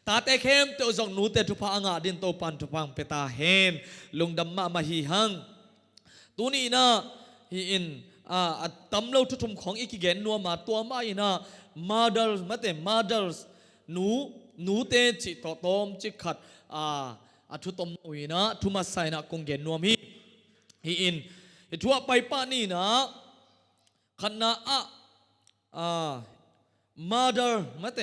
ตาเตเข้มเตอจงนูเตทุพางาดินโตปันทุพังเปตาเฮนลุงดำมาฮีหังตัวนี้นะฮีอินตำเล่าทุทุมของอีกเกนนัวมาตัวมาอินะมาเดลมาเตมาเดลนูเตจิตตอมจิขัดทุตมอุยนะทุมาไซนะคงเกนนัวมีฮีอินทัวไปป้านี่นะขณะmother มาเต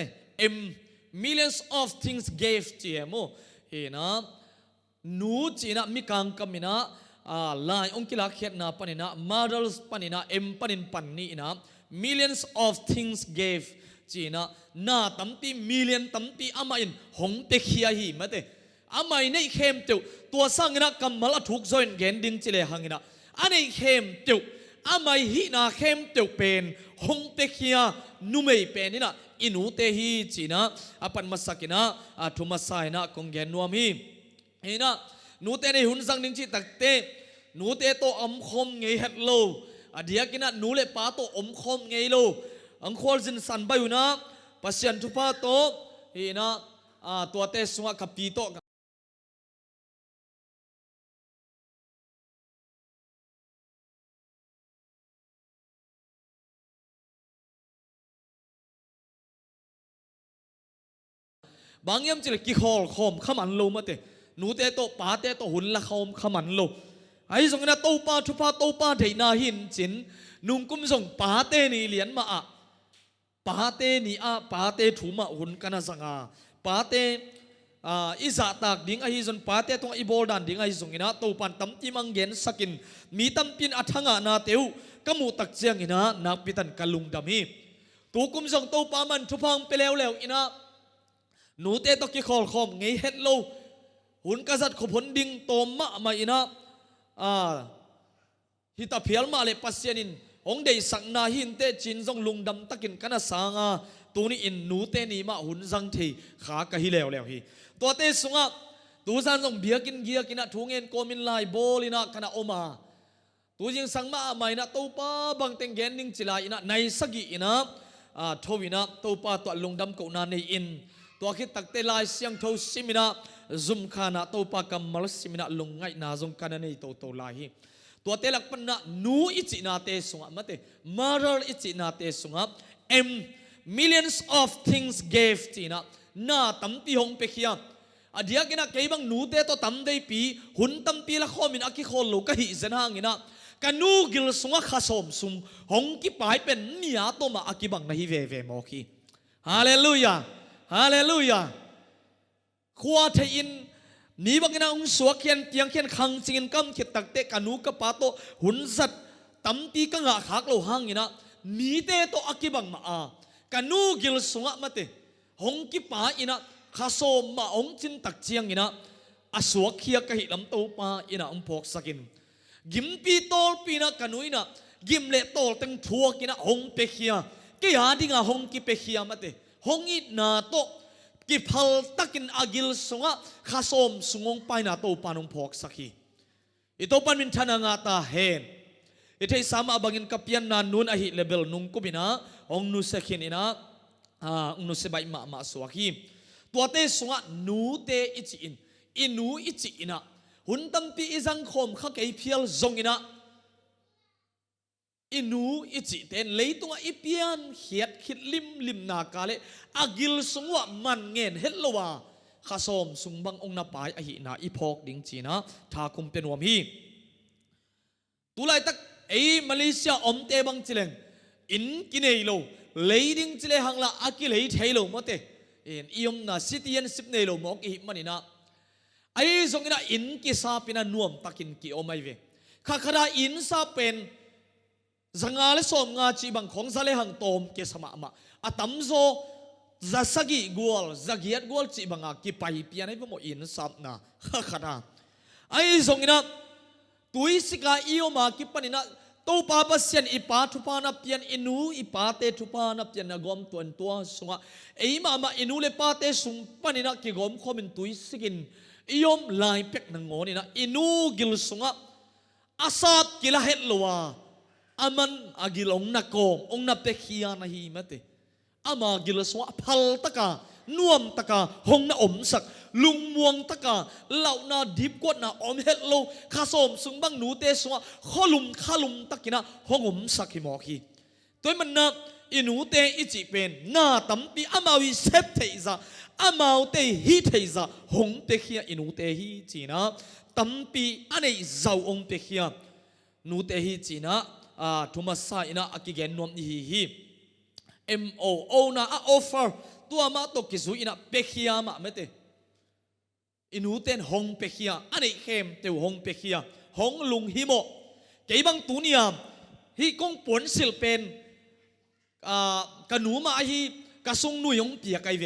millions of things gave เจียโมเฮนะนูจีนะมีกังกามินะลายองค์กิลาเขียนนะปนินะ mothers ปนินะปนินปันนี่นะ millions of things gave จีนะน่าตั้มตี million ตั้มตีอามาอินหงเตขียฮีมาเตอามาอินในเข้มเตียวตัวสร้างนะกำมัลถูกจอยเกนดิงจิเลหังนะอันในเข้มเตียวอามาฮีนาเข้มเตียวเป็นหงเตขียนุ่มไม่เป็นนี่นะอินูเตฮีจีนะปันมาสักินะทุมาไซนะคงเกนนัวมีเห็นนะนูเตในหุ่นสังนิงจิตักเตนูเตโตอมคมไงเฮ็ดโลเดียกินะนูเลป้าโตอมคมไงโลอังควอลจินสันไปอยู่นะปัสยันทุพาโตเห็นนะตัวเตสวะกับปีโตบางยามจิเลกิคอลคอมขมันโลมาเตนูเตโตป้าเตโตหุ่นละคอมขมันโลไอ้ส่งนะโตป้าทุพาโตป้าเดนาหินจินนุ่มกุมส่งป้าเตนี่เหรียญมาป้าเตนี่ป้าเตถูมาหุ่นกันนะสังป้าเตอิจาตากดิ้งไอ้ส่วนป้าเตตรงอีโบดันดิ้งไอ้ส่งนะโตปันตั้มที่มังเย็นสกินมีตั้มปินอัฐงานาเตวกมูตักเจียงอินะนักพิตันกลุงดามีตัวกุมส่งโตป้ามันทุพังไปแล้วอินะนูเตตกิคอลคอมไงเฮ็ดโลหุ่นกษัตริย์ขบผลดิ่งโตมะมาอินะฮิตาเพียลมาเลปัสยานินองเดย์สังนาหินเตจินจงลุงดำตะกินกันนะสางตัวนี้อินนูเตนี่มาหุ่นจังทีขากะฮิแล้วฮีตัวเตสุงตัวสันจงเบียกินเกียกินะทุ่งเงินโกมินไลโบลินะคณะอมาตัวยิงสังมาไม่นะตัวป้าบังเต็งเกนนิ่งจิลาอินะในสกิอินะทวินะตัวป้าตัวลุงดำกูนาในอินตัวคิดตักเตลายเสียงทสิมินะซุมขานะตัวปากำมัลสิมินะลงไงนาจงกันในตัวลายตัวเตลักปนนะนูอิจินาเตสุงมาเตมาร์ลอิจินาเตสุงmillions of things gave จีนะน่าตั้มตีหงเปียอดียกินะเกี่ยบังนูเตตัวตั้มได้ปีหุ่นตั้มปีละข้อมินอากิโคลูกะหิเซนหางนะกันนูกิลสุงข้าสมซุมหงกิปายเป็นเนียตัวมาอากิบังนะฮิเวโมคีฮาเลลูยาฮาเลลูยาขวาเทอินนี่บางนะองสวกเขียนเตียงเขียนขังจิงกำเขียนตักเตกันูกับปาโตหุ่นสัตตั้มตีกังหาขากโลหังนี่นะนี่เตโตอากิบังมากันูกิลสงะมาเตหงกิปาอินะข้าโซมาองจินตักเจียงอินะอสวกเขียกะหิลำโตปาอินะองพกสกินกิมปีโตลปีนะกันูอินะกิมเลโตลตั้งทัวกินะหงเปเขียกี่หาดิงะหงกิเปเขียมาเตหงอินาโตกิพัลตักินอากิลสงะข้าสมสงงไปนาโตปานงพกสักฮีอิโตปันมินทนางาตาเฮนอิเทสามบังอินกัปยันนานุนอหิเลเบลนุงกุบินะองนุสกินินะองนุสบายมาสวากีตัวเตสงะนูเตอิจิอินูอิจิอินะหุ่นตั้มปีอิจังคมข้าเกยเพียลจงอินะอินูอิจิเตนเลยตัวอิเปียนเขียดคิดลิมนากาเลอากิลสงวะมันเงินเฮลวาข้าสมสุงบังองนาปายอหินาอิพอกดิงจีนะทาคุมเป็นวมฮีตุไลตักมาเลเซียอมเตบังจิเลงอินกินเอโลเลยดิงจิเลหังละอากิเลยเทโลมเตอิยมนาซิตียนสิบเนโลมอกอิมันนะไอ้สงนะอินกิซาปินะนวมตักินกิโอไม่เวข้าขณะอินซาเป็นสังอาเลสอมงาจีบังของซาเลหังโตมเกสมามาอาตัมโซจะสกิกวลจะเกียดกวลจีบังอากิไปเปียนให้พวกอินซับนะข้าขณะไอ้สงนะตุยสิกาอิโอมากิปนินะตัวป้าปัสยันอิปาทุพานับยันอินูอิปาเตทุพานับยันนกอมตัวสงะไอ้มาอินูเลปาเตสุงปนินะกิกอมคอมินตุยสิกินอิยมลายเป็กนังโงนี่นะอินูกิลสงะอาซาดกิลาเฮตลัวอามันอากิลองนักโกองนับเตขียานะฮีมาเตอามากิลสงะพัลตะกา น่วมตะกาหงนาอมสักลุงมวงตะกาเหล่านาดิบกวดนาอมเฮลโลข้าสมสุงบังหนูเตสวะข้าลุมตะกินะหงอมสักหิมอคีตัวมันนะอินูเตอิจิเป็นนาตั้มปีอามาวิเซฟเทซาอามาเตฮิเทซาหงเตขียอินูเตฮิจีนะตั้มปีอันนี้เจ้าองเตขียนูเตฮิจีนะทุมาสายนะอากิเกนนวมฮิ MOO นะoffer ตัวมาตกิสุอินะเปขียมาไม่เตอินูเตนหงเปขียอันนี้เข้มเตวหงเปขียหงลุงฮิโมเกี่ยบังตุนิยามฮิกงปนสิลเป็นกันหนูมาฮีกะซุงนุยงเปียกไอเว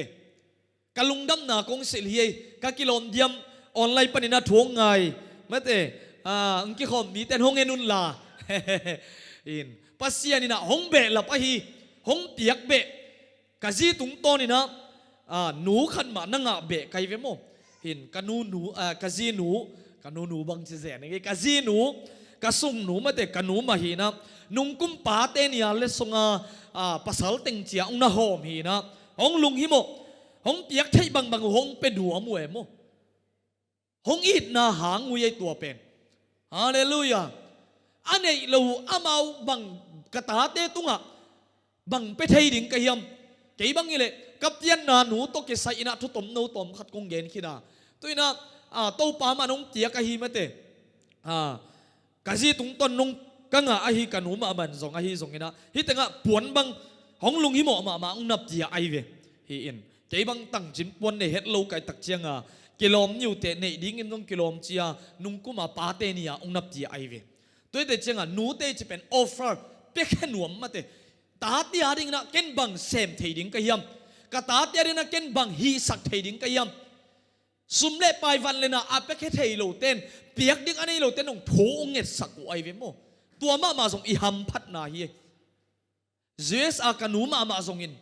กะลุงดำนากงสิลเฮกะกิโลมเดียมออนไลน์ปนินาทวงไงไม่เตอังกิคอมมีแต่หงเงนุนลาอินปัสยานี่นะหงเบะลับไอฮีหงเปียกเบะกะจีตุงโตนี่นะหนูขันมานังเบะไกเวโมเห็นกะหนูกะจีหนูบังเจเจนี่กะจีหนูกะซุงหนูไม่เตกะหนูมาฮีนะนุงกุมปาเตนี่เลสงภาษาเต็งเจียงน่าหอมฮีนะหงลุงฮิโมหงเปียกใช่บางหงเป็นหัวมวยโมหงอีดนาหางงวยตัวเป็นฮาเลลูยาอันนี้เราอามาบังกตาเตตุงะบังไปไทยดิ่งกะยำกี่บังนี่เลยกับยันนาหนูตกเกษอินะทุตมโนตมขัดกงเกนขีนาตัวนี้นะโตปามาหงเตียกะฮีมาเตกะจีตุงต้นนงกังอาฮีกันหนูมาบันส่งอาฮีส่งนะฮิตงะปวนบังหงลุงฮิโมมาอุนับเจียไอเวฮีอินเกี่ยบังตั้งจินปวนในเฮ็ดโลกไอตักเจียงกิโลมนิวเตในดิ้งอินตรงกิโลมเจียนุงกุมาปาเตนียอุนับเจียไอเวตัวเตเจียงหนูเตจะเป็นออฟเฟอร์เป๊กแค่หนวมมาเตตาเตียดิ้งนะเก็นบังเซมเทดิ้งกะยำกะตาเตียดิ้งนะเก็นบังฮีสักเทดิ้งกะยำสุมเล่ไปวันเลยนะอาเป๊กแค่เทโลเต้นเปียกดิ้งอันนี้โลเต้นองโถงเงสักกูไอเวโมตัวมาส่งอิฮัมพัดนาฮีเจสอากันหนูมาส่งอิน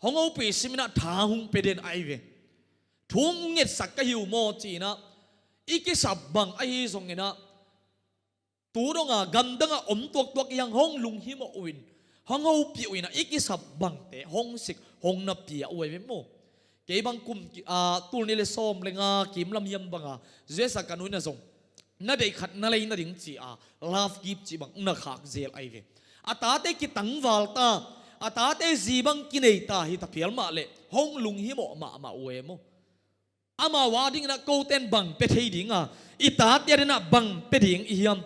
หงเอาไปสิมินะทาหุงไปเดินไอเวทุ่งเงสักกะหิวโมจีนะอีกิสับบังไอฮีส่งอินะตัวดงกันดังอมตัวยังหงลุงฮิโมวินหงเอาปีวินะอีกิสับบังเตหงสิกหงนับปีอวยเวโมเกี่ยบังกุมตูนี่เลส้มเลงกิมลำยำบังเจสอากันหนูนะส่งนั่นได้ขัดนั่นเลยนั่นดิ้งจีลาฟกิบจีบังนักขักเจลไอเวอาตาเตกิตังวาลตาอาตาเตจีบังกินเอตาฮิตาเพียลมาเลหงลุงฮิโมมาอวยโมอามาวาดิ้งนะโกเตนบังเป็ดเฮดิ้งอิตาเตียนะบังเป็ดดิ้งอิยม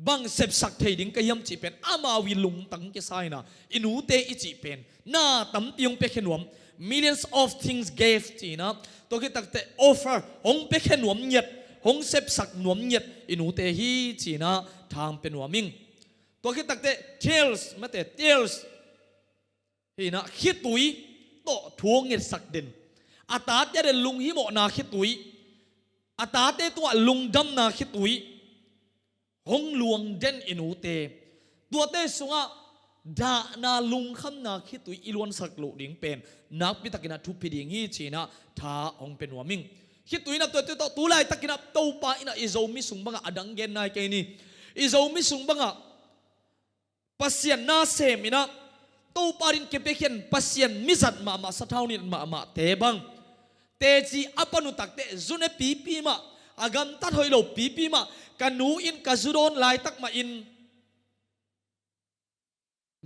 บังเสพสักเฮดิ้งก็ยมจีเป็นอามาวิลุงตังเกสายนะอินูเตอิจิเป็นน่าตั้มตียงเป็ดขนวม millions of things gave จีนะตัวคิดตักเต offer หงเป็ดขนวมเงียดหงเสพสักหนวมเงียดอินูเตฮีจีนะทางเป็นหัวมิงตัวคิดตักเต tales มาเต tales ฮีนะคิดตุยโตทวงเงียดสักเด่นอาตาเตเดลุงฮิโมนาคิดตุยอาตาเตตัวลุงดำนาคิดตุยหงลวงเด่นอินูเตตัวเตสุงะดานาลุงคำนาคิดตุยอิลวนสักลุดิ่งเป็นนักพิทักษ์นะทุบพิดิ่งฮีจีนะท้าหงเป็นหัวมิงคิดตุยนะตัวไล่ตักกินะตัวปาอินะอิโซมิสุงบังอดังเกนนายแกนี่อิโซมิสุงบังปัสยานนาเซมินะตัวปารินเก็บเขียนปัสยานมิสัตมาสัทธานินมาเตบังเตจีอปนุตักเตจุนปีมาอากันตัดหอยโลปีมากันนูอินกัจุโดนลายตักมาอิน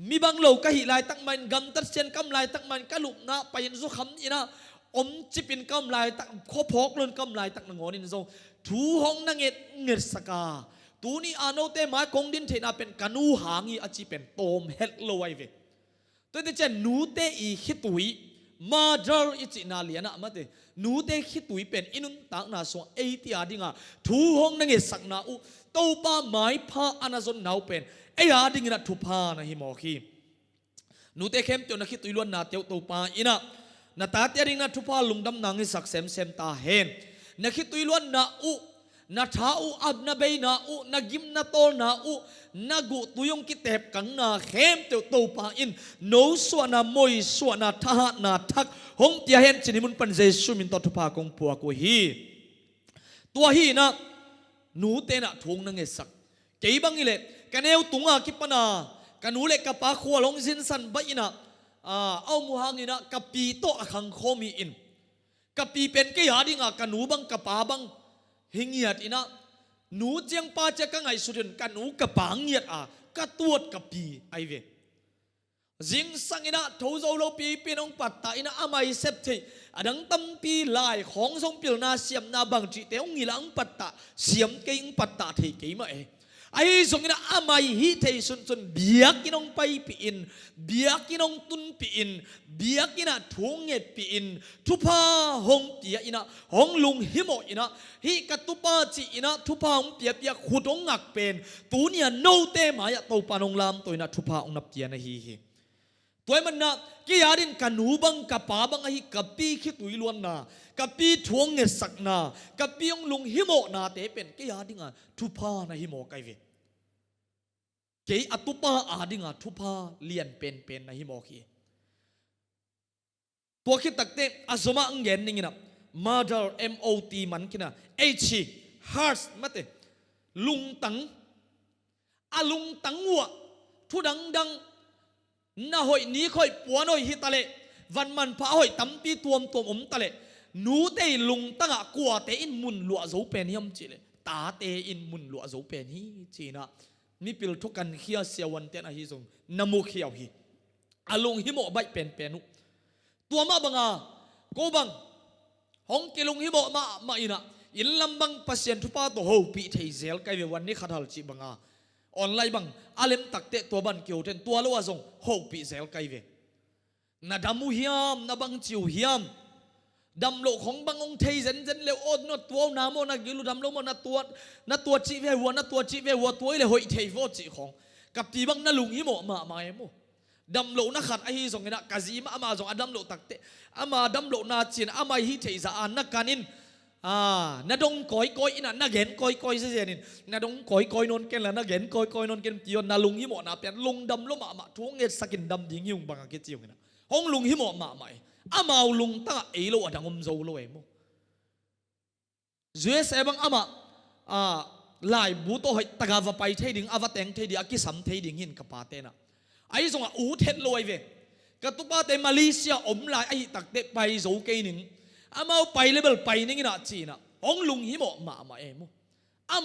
มีบางโลกะหิลายตักมันกำตัดเส้นกำลายตักมันกะลุกนะไปยินสุขำอินะอมจิปินกำลายตักข้อพกลนกำลายตักนงอนินโซทูห้องนังเง็ดสกาตูนี่อาโนเตมาคงดินเทนาเป็นกันูหางีอาจิเป็นโตมเฮดโลไวเวตัวเตจะนูเตอีขิตุยมาดาร์อิจินาเลียนะมาเตนูเตขิตุยเป็นอินุนตักนาสวงเอติอาดิงาทูห้องนังเงสักนาอุโตปาไม้พาอนาซอนนาวเป็นไอ้อาดิงนะทุพานะฮิมอคีนูเตเข้มจนนักขิตุยล้วนนาเตียวโตปาอินะนาตาเตียดิงนะทุพาลุงดำนางฮิสักเซมตาเฮนนักขิตุยล้วนนาอุนาท้าอุอับนาเบยนาอุนากิมนาโตนาอุนากุตุยงกิเตบกังนาเข้มเตียวโตปาอินโนส่วนนามวยส่วนนาทหารนาทักหงเตียเห็นจินิมุนปันเจสุมินตทุพากงปัวกุฮีตัวฮีนะนูเตนะทงนังเอสักเกี่ยบังอิเลกันเอวตุงอากิปนากันนูเล็กกับปาขัวลงสินสันใบนะ เอามูฮังอินะกับปีโตอคังโคมีอินกับปีเป็นกี่หาดิงกันหนูบังกับป่าบังหิงเงียดอินะหนูเจียงป้าจะกังไงสุดกันหนูกับป่าเงียดก็ตัวกับปีไอเวจิงสังอินะทูโซโลปีปีน้องปัตตาอินะอามัยเซปทีดังตั้มปีลายของทรงปิลนาเสียมนาบังจีเตองงิลังปัตตาเสียมเก่งปัตตาเทเกยมาไอ้ทรงอินะอามัยฮิเทสุนเบียกินองไปปีอินเบียกินองตุนปีอินเบียกินะทงเงดปีอินทุพาหงเปียอินะหงลุงหิโมอินะฮิกัตุปาจีอินะทุพาหงเปียเปียขุดองงักเป็นตูเนี่ยโนเตมายะโตปานองลามตัวอินะทุพาองนับเปียนะฮีตัวมันนะกี่ยาดินกันหนูบังกับป่าบังไอ้กับปีคิดตุยล้วนนากับปีทวงเงสักนากับปีองลุงหิโมนาเตเป็นกี่ยาดิงทุพานะหิโมไกเวกี่อตุปาดิงทุพาเลียนเป็นนะหิโมคีตัวคิดตักเตอสมาอังเย็นนี่นะ mother MOT มันกินะ H heart มาเตลุงตังลุงตังวัวทุดังน่าหอยนี้ค่อยปวนหอยฮิตะเลวันมันพาหอยตั้มปีตัวมตะเลหนูเตยลุงตั้งกัวเตอินมุนหลัวโจเป็นยำจีเลตาเตอินมุนหลัวโจเป็นฮีจีนะมีปิลทุกันเขียเสียวันเตนฮิซงนามุเขียวฮีลุงฮิโมใบเป็นนุตัวมาบังโกบังห้องกิลุงฮิโมมาอินะอินลำบังปัสยันทุปาตัวโฮปีเทเซลไกเววันนี้ขัดหัลจีบังออนไลน์บังอาเลมตักเตะตัวบันเกี่ยวเทนตัวละว่าส่งหกปีเซลไกเวนาดามุฮิมนาบังจิวฮิมดำโลของบังองเทเซนเลวอดนตัวนาโมนักกิลุดำโลมนาตัวจีเวหัวนาตัวจีเวหัวตัวเลยหอยเทวจีของกับตีบังนาลุงฮิโมมาเอโมดำโลนักขัดไอฮิส่งเงินกะซีมาส่งอดัมโลตักเตะดำโลนาจีนมาฮิเทซานักการินนาดงก้อยอินะนาเห็นก้อยเสียนินนาดงก้อยนนเกนละนาเห็นก้อยนนเกนจีนนาลุงหิมอนาเป็นลุงดำลุมาทุ่งเงสกินดำยิงยุงบังกิจิวนะห้องลุงหิมอมาใหม่มาลุงตั้งเอโลดังอมโซโลเอโมเจสเอบังลายบูโตให้ตะกาวไปเทดิงอวตงเทดิอากิสัมเทดิงหินกับปาเตนะไอ้ส่งอูเทนลอยเวกตุปาเตมาเลเซียอมลายไอ้ตักเตไปโซเกนิงมาไปเลเบลไปนี่นะจีนะองลุงหิโมมาเอโม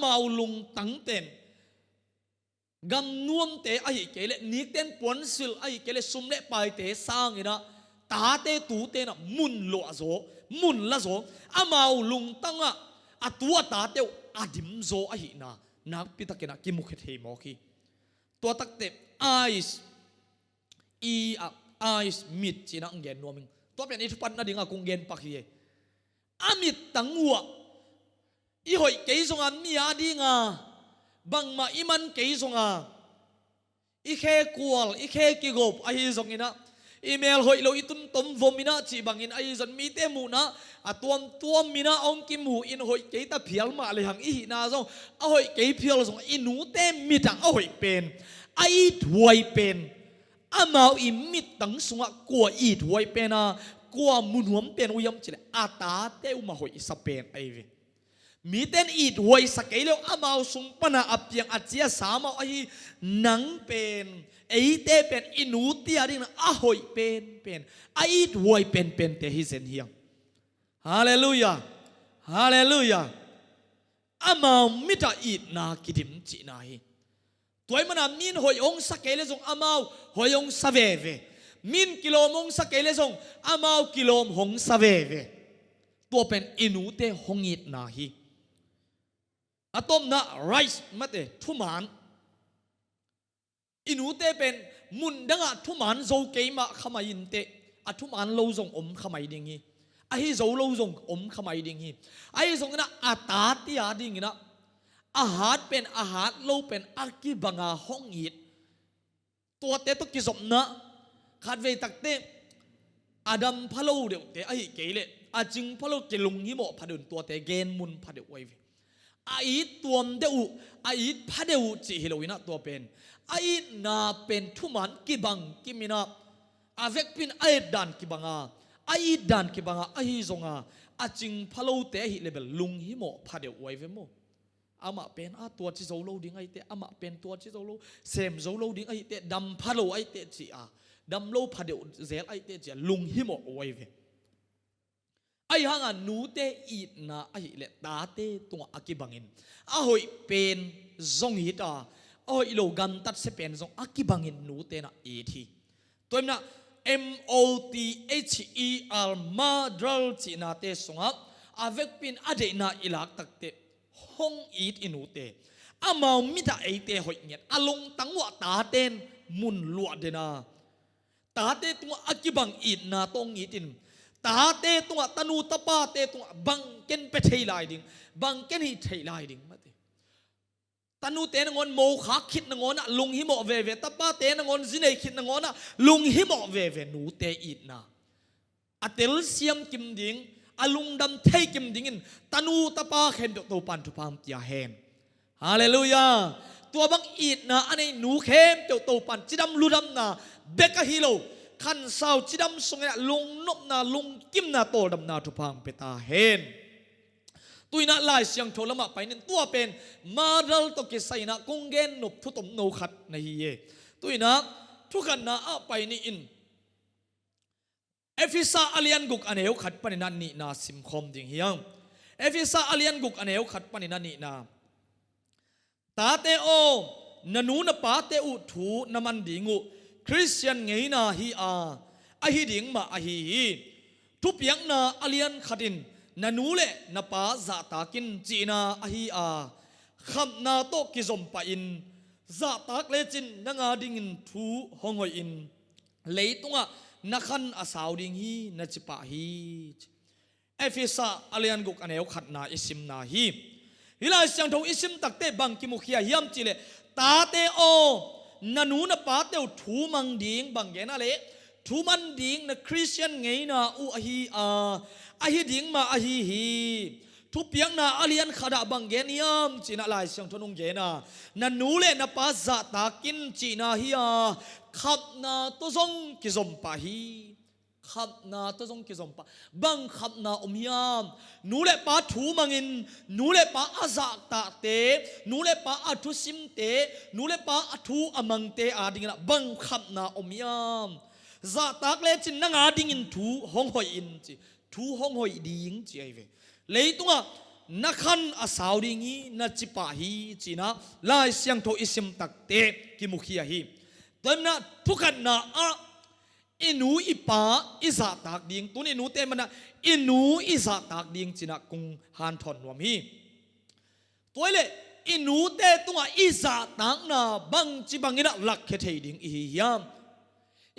มาลุงตั้งเต็นกำนวมเตไอ้เกลนิกเต็นปวนสิลไอ้เกลสุมเล่ไปเตสร้างนี่นะตาเตตูเตนะมุนโลโซมุนละโซมาลุงตั้งตัวตาเตวดิมโซไอ้นะนักพิทักษ์นะกิมุขเทมอคีตัวตักเตไอส์ไอส์มิดจีนะองเกนนัวมิงตัวเป็นอิทธิปันนะดิ่งกงเกนปักฮีอามิดตังวัวอีหอยเกยสงมีอาดีงาบังมาอิมันเกยสงอีเคกวลอีเคกิกบไอสงอินะอีเมลหอยโลอิตุนตมวมินะจีบังอินไอสันมีเตมูนะตัวมินะองกิมูอินหอยเกยตาเพียลมาเลยหังอีนาซงหอยเกยเพียลสงอินูเตมิดังหอยเป็นไอถวยเป็นมาอิมิดตังสงกัวอีถวยเป็นกัวมุนหัวเป็นอุยมจิเลตาเตวมาหอยสเปนไอเวมีเต้นอีดหวยสเกลเลวมาสุงปนาอเปียงอาเจียสามาไอนังเป็นไอเตเป็นอินูตีอาดินะหอยเป็นไอดหวยเป็นเตฮิเซนเฮียงฮาเลลูยาฮาเลลูยามามิตาอีดนาคิดิมจีนาฮีตัวมันมินหอยองสเกลเลซงมาหอยองสเวเวมินกิโลมงสเกเลซงมากิโลมหงสเวเวตัวเป็นอินูเตหงอิดนาฮีอะตอมนะไรส์มาเตทุมานอินูเตเป็นมุนดังทุมานโซเกมาขมายินเตอะทุมานโลซงขมายิดิงีไอโซโลซงขมายิดิงีไอซงนะอาตาติอาดิงีนะอาหารเป็นอาหารโลเป็นอากิบังอาหงอิดตัวเตตุกิสมนะขาดเวตักเตอาดัมพะโลเดียวเตไอเกลเลอาจิงพะโลเกลุงฮิโมพะดุนตัวเตเกนมุนพะเดวไวไอตัวมเดวไอพะเดวจิฮิโลวินะตัวเป็นไอนาเป็นทุมันกิบังกิมินะอาเวกปินไอดันกิบังอาไอดันกิบังอาไอซงอาจิงพะโลเตฮิเลเบลลุงฮิโมพะเดวไวเวโมอามาเป็นตัวที่โซโลดิ้งไอเตอามาเป็นตัวที่โซโลเซมโซโลดิ้งไอเตดัมพะโลไอเตจิ ดำโลพัดเดวเซลไอเตจะลุงหิมอไว้เวไอห่างนูเตอีนาไอเลตาเตตัวอากิบังอินอาหอยเป็นซงฮิตาอาหอยโลกันตัดเสเป็นซงอากิบังอินนูเตนะเอทีตัวนั้น MOTHER มาดรัลจีนาเตสงะอาเวกปินอเดนาอิลักตักเตห้องอีดอินูเตอามามิดาเอเตหอยเงียอาลงตั้งว่าตาเตนมุนลวดเดนาตาเตตัวอากิบังอีดนาตงอีดินตาเตตัวตนูตปาเตตัวบังเกนเปเทไลดิงบังเกนฮิเทไลดิงมาเตตนูเตนงอนโมขาคิดนงอนลุงหิมอเวเวตปาเตนงอนจินเอคิดนงอนลุงหิมอเวเวนูเตอีดนาอเตลเซียมกิมดิงอลุงดำเทกิมดิงินตนูตปาเข็นตัวปันทุพามตียาเฮนฮาเลลูยาตัวบังอีดนาอันนี้หนูเข้มตัวปันจิดำลูดำนาเบกะฮิโลขันสาวจิดำสงเนี่ยลุงนบนาลุงกิมนาโตดำนาทุพังเปตาเฮนตุยนาลายเสียงโทรมาไปนั่นตัวเป็นมาดัลตกิไซนะกุงเกนนบทุตมโนขัดในฮีเยตุยนาทุกันนาอาไปนี่อินเอฟิซาอาเลียนกุกอันเอวขัดปนินันนี่นาซิมคอมดิงเฮียงเอฟิซาอาเลียนกุกอันเอวขัดปนินันนี่นาตาเตโอนนูนปาเตอุทูนมันดิงูคริสเตียนไงนาฮีอาอหิดิงมาอหิทุบยังนาอาเลียนขัดินนันูเลนปาซาตากินจีนาอหิอาคำนาโตกิซอมปาอินซาตากเลจินนังอาดิงินทูฮองอินเลยตุงะนักขันอาสาวดิงฮีนัจิปะฮีเอฟิซาอาเลียนกุกอันเอวขัดนาอิสิมนาฮีฮิลาเสียงทงอิสิมตักเตบังกิมุขยาฮิมจิเลตาเตโอนันูนปาเตวทูมังดิงบังเกนาเลทูมันดิงนะคริสเตียนไงนาอูอหิอหิดิงมาอหิฮีทุบยังนาอาเลียนขดาบังเกนิยมจีน่าลายเสียงทนงเกนานันูเลนปาซาตากินจีนาฮิอาขับนาตัวซงกิซอมปาฮีขับนาตัวซงกิซอมปาบังขับนาอมยามนูเลปาทูมังอินนูเลปาอาซาตาเตนูเลปาอัทุซิมเตนูเลปาอัทุอมังเตอาดิงนะบังขับนาอมยามซาตากเลจินนังอาดิงอินทูห้องหอยอินจีทูห้องหอยดิงจีไอเวเลยตัวนักขันอาสาวดิงีนัจิปาฮีจีนะลายเสียงโทอิสิมตักเตกิมุขียฮีตัวนั้นทุกขันนาอินูอิปาอิสาตากดิงตัวนี้นูเตมันนะอินูอิสาตากดิงจีนะกุงฮันทอนวมฮีตัวเล่อินูเตตัวอิสาตากนาบังจิบังอินะลักเคเทดิงอียาม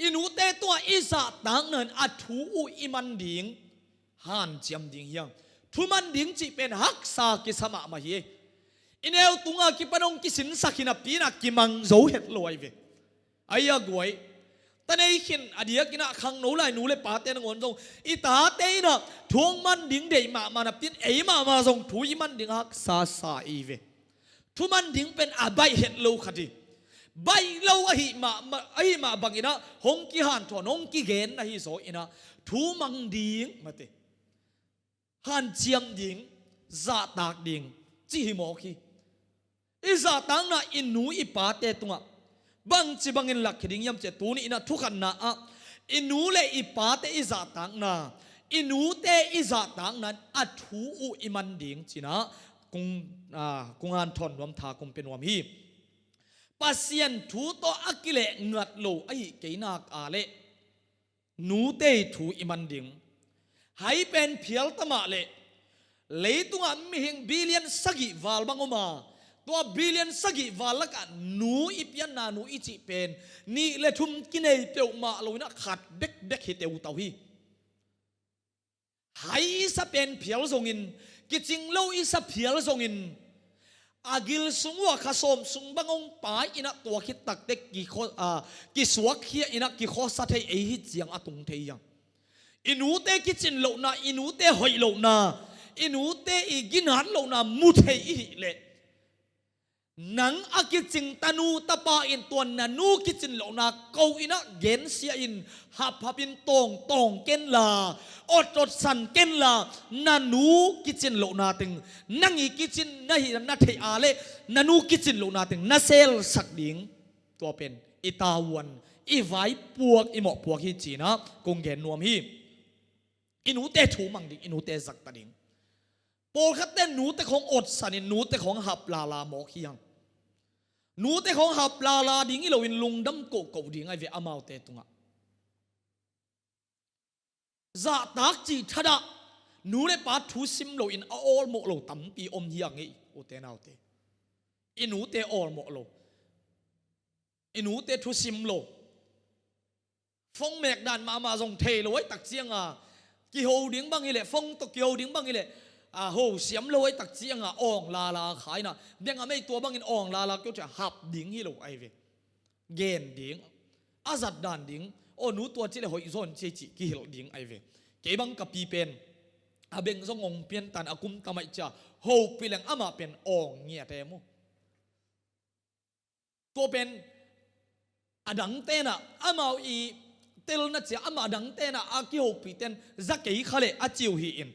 อินูเตตัวอิสาตากนั้นอัทูอุอิมันดิงฮันจำดิงเฮียงทุมันดิงจีเป็นฮักษากิสมามาเฮอินเอลตุงากิปนงกิสินสักินาปีนักกิมังโจเห็ดลอยเวอายากวยแต่ในขินอดียกินะขังหนูไลหนูเลยปาเตนงอนทรงอิตาเตนะทวงมันดิงเดยมานับตินเอมาทรงทุยมันดิงฮักษาสาอีเวทุมันดิงเป็นอาใบเห็ดโลคดีใบโลอหิมาบังอินะหงกิฮันทวนหงกิเกนนะฮิโซอินะทุมังดิงมาเตฮันเจียมดิงซาตากดิงจีฮิโมคีอิซาตังนะอินูอิปาเตตุงะบังจีบังอินหลักขิงยำเจตูนี่นะทุกันนะอินูเลอิปาเตอิซาตังนะอินูเตอิซาตังนั้นอัทูอุอิมันดิงจีนะกุงอันทอนรวมทากุมเป็นวมฮีปัสยันทูโตอักิเลงัดโลไอเกนักอาเลนูเตทูอิมันดิงให้เป็นเพียลตมาเลยตัวมีหิงบิลเลียนสักิวาลบังอมาตัวบิลเลียนสักิวาลละกันหนูอิปยันนาหนูอิจิเป็นนี่เลยทุ่มกินเอเปียวมาเลยนะขัดเด็กฮิเตวเตาฮีให้สับเป็นเพียลทรงอินกิจิงเล่าอิสับเพียลทรงอินอากิลสุงว่าขสมสุงบังองป้ายอินักตัวคิดตักเด็กกิสวกเฮียอินักกิโคสัตย์เอฮิเจียงอตุงเทียงอินูเตกิจินโลนาอินูเตหอยโลนาอินูเตอีกินหันโลนามุเทอีเลนังอากิจิงตานูตะปาอินตัวนันูกิจินโลนาเกาอินะเกนเสียอินหับพินตองเกนลาอดสันเกนลานันูกิจินโลนาตึงนังอีกิจินนะฮินัทเทอาเลนันูกิจินโลนาตึงนาเซลสักดิงตัวเป็นอิตาวัน อีไว้ปวกอีหมอกปวกฮีจีนะกงเกนนวมฮีอินูเตถูมังดิอินูเตสักตะดิงโปรคัดเต้นหนูแต่ของอดสันินหนูแต่ของหับลาลาหมอกฮียังหนูแต่ของหับลาลาดิงอีเราวินลุงดำโกกดิงไอเวอมาเตตุงะจะตักจีทัดะหนูเลยปาทูซิมโลอินออลโมโลตั้มปีอมฮียังไงโอเตนเอาเตอินูเตออลโมโลอินูเตทูซิมโลฟงเมกดันมาส่งเทลอยตักเจียงอ่ะกี่โหดิ้งบางอีเล่ฟงตกกี่โหดิ้งบางอีเล่โหเสียมลอยตักเจียงอ่ะอ่องลาลาขายนะเบี้ยงอ่ะไม่ตัวบางอินอ่องลาลาก็จะหับดิ้งฮิโลไอเวเกนดิ้งอาจัดดันดิ้งโอ้หนูตัวที่เลยหอยโซนเจจิกี่ฮิโลดิ้งไอเวเก็บังกับปีเป็นอาเบงส่งองเปลี่ยนตันอากุมทำไมจ้าโหปีแรงอามาเป็นอ่องเงียเตมูตัวเป็นอดังเตนะอามาอีเตลนัดเสียอามาดังเตนะอากิโฮปีเตนจักเกย์ขาเลอาจิวฮีอิน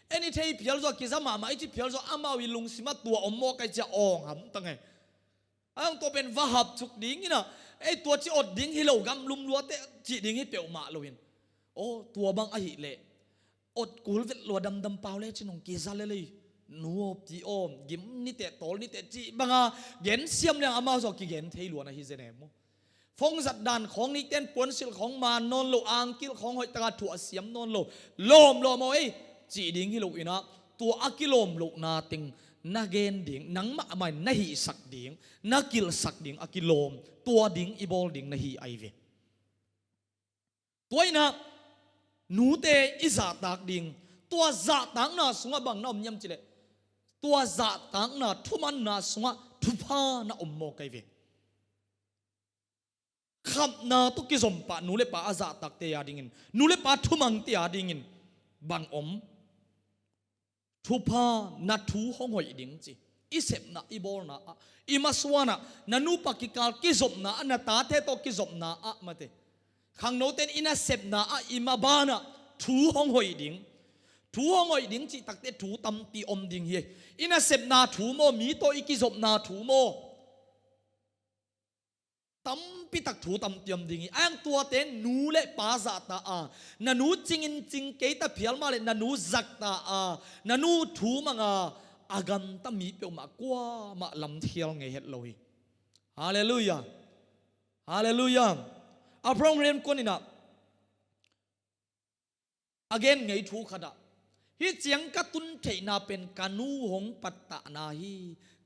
เอ็นี่เทยพิลโซกิซามาไอจิพิลโซอามาวิลุงสิมาตัวอมโมกไอจะอ่องหำตั้งไงอันตัวเป็นวาฮับทุกดิ้งนี่นะไอตัวที่อดดิ้งฮิโลกัมลุมลัวเตจีดิ้งให้เปียวมาโลวินโอ้ตัวบางอหิเละอดกูเวลัวดำเปล่าเลยชินงกิซาเลยนัวจีโอมกิมนี่เตะโตนี่เตะจีบางอ่ะเกนเสียมเนี่ยอามาสกิเกนเทยลัวนะฮิเซเนมฟงสัดดันของนี่เต้นปวนสิลของมานนโลอังกิลของหอยตะถั่วเสียมนนโลโลมไอจีดิ้งฮิโลอินะตัวอากิโลมโลนาติงนักเกนดิ้งนังมาไม่นาฮีสักดิ้งนักกิลสักดิ้งอากิโลมตัวดิ้งอีบอลดิ้งนาฮีไอเวตัวนะหนูเตอิจาตักดิ้งตัวจาตังน่ะสงบบังน่ะอมยำจิเลตัวจาตังน่ะทุมันน่ะสงบทุพาน่ะอมโมกไอเวขับน่ะตุกิสมปะหนูเลปะอาจาตักเตียดิ้งหนูเลปะทุมังเตียดิ้งบังอมทุพาน่ะทุห้องหอยดิ้งจีอิเสพน่ะอีบอลน่ะอิมาสวาน่ะนันูปะกิกาลกิสมน่ะอันน่ะตาเทโตกิสมน่ะอะมาเตขังโนเตนอินาเสพน่ะอิมาบาน่ะทุห้องหอยดิ้งถูห้องอยดิ้งจีตักเตถูตำปีอมดิ้งเฮอินาเสพนาถูโมมีโตอิกิศบนาถูโมตำปีตักถูตำเตียมดิ้งอังตัวเตนนูเล่ปาซาตาอานันูจิงจิงเกตาเพียลมาเลนันูจักตาอานันูถูมังอากันตมีเปียวมากว่ามาลำเทียลไงเฮ็ดเลยฮาเลลูยาฮาเลลูยาอาพระองค์เรียนคนนี้นะ again ไงถูกขดาฮิเจียงกตุนเทนาเป็นกานูหงปัตตานาฮี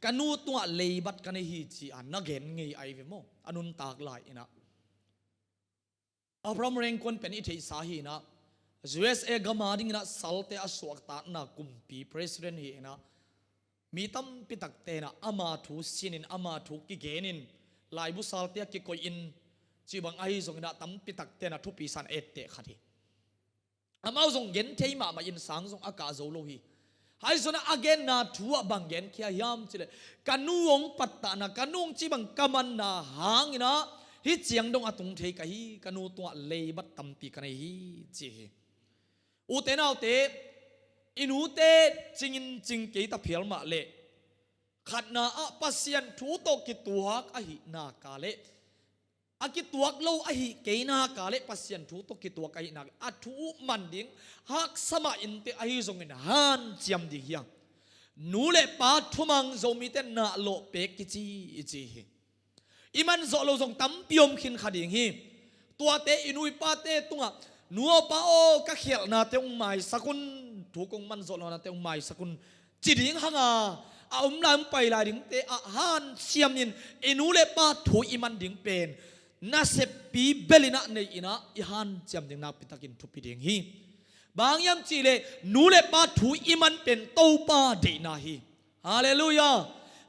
กานูตัวเลยบัดกันฮีจีอันนักเห็นไงไอเวโมอนุนตากลายนะอาพระมเรงคนเป็นอิทธิสาฮีนะ USA กมาดิ้งนะสัลเตอสวกตานะกุมปี president ฮีนะมีตั้มปิตักเตนะอามาถูสินินอามาถูกิเกนินลายบุสัลเตกิโกอินจีบังไอซงนะตั้มปิตักเตนะทุปีสันเอตเตขัดีอามาส่งเงินเทมามาอินสังส่งอากาศโซโลฮีไฮโซนะอเกนนาทัวบังเงินเขียยามจิเลกันนูงปัตตานะกันนูงจีบังกำมันนาหางนะฮิเจียงดงอตุงเทกะฮีกันนูตัวเลยบัดตัมปีกันฮีจีอุเตนาอุเตอินูเตจิงจิงเกตเพียลมาเลขัดนาอะปัสยันทูโตกิตัวฮักอหินากาเลอากิตัวกโลอหิเกนากาเลปัสยันทูโตกิตัวกอหินาอัทูมันดิ้งฮักสมาอินเตอหิซงอินฮันเจียมดิยังนูเลปาทุมังโซมิเตนาโลเปกิจีจีอิมันโซโลซงตั้มพิมขินขดิงฮีตัวเตอินุยปาเตตุงะนัวปาโอกะเขียนาเตงไมสกุลถูกงมันโซโลนาเตงไมสกุลจีดิงฮังอาลามไปลาดิงเตอาฮันเชียมนินอินูเลปาถูอิมันดิงเป็นนาเซปีเบลินะในอินะอิฮันเจียมดิงนาปิตากินทุปิดิงฮีบางยามจีเลนูเลปาถูอิมันเป็นโตปาเดนาฮีฮาเลลูยา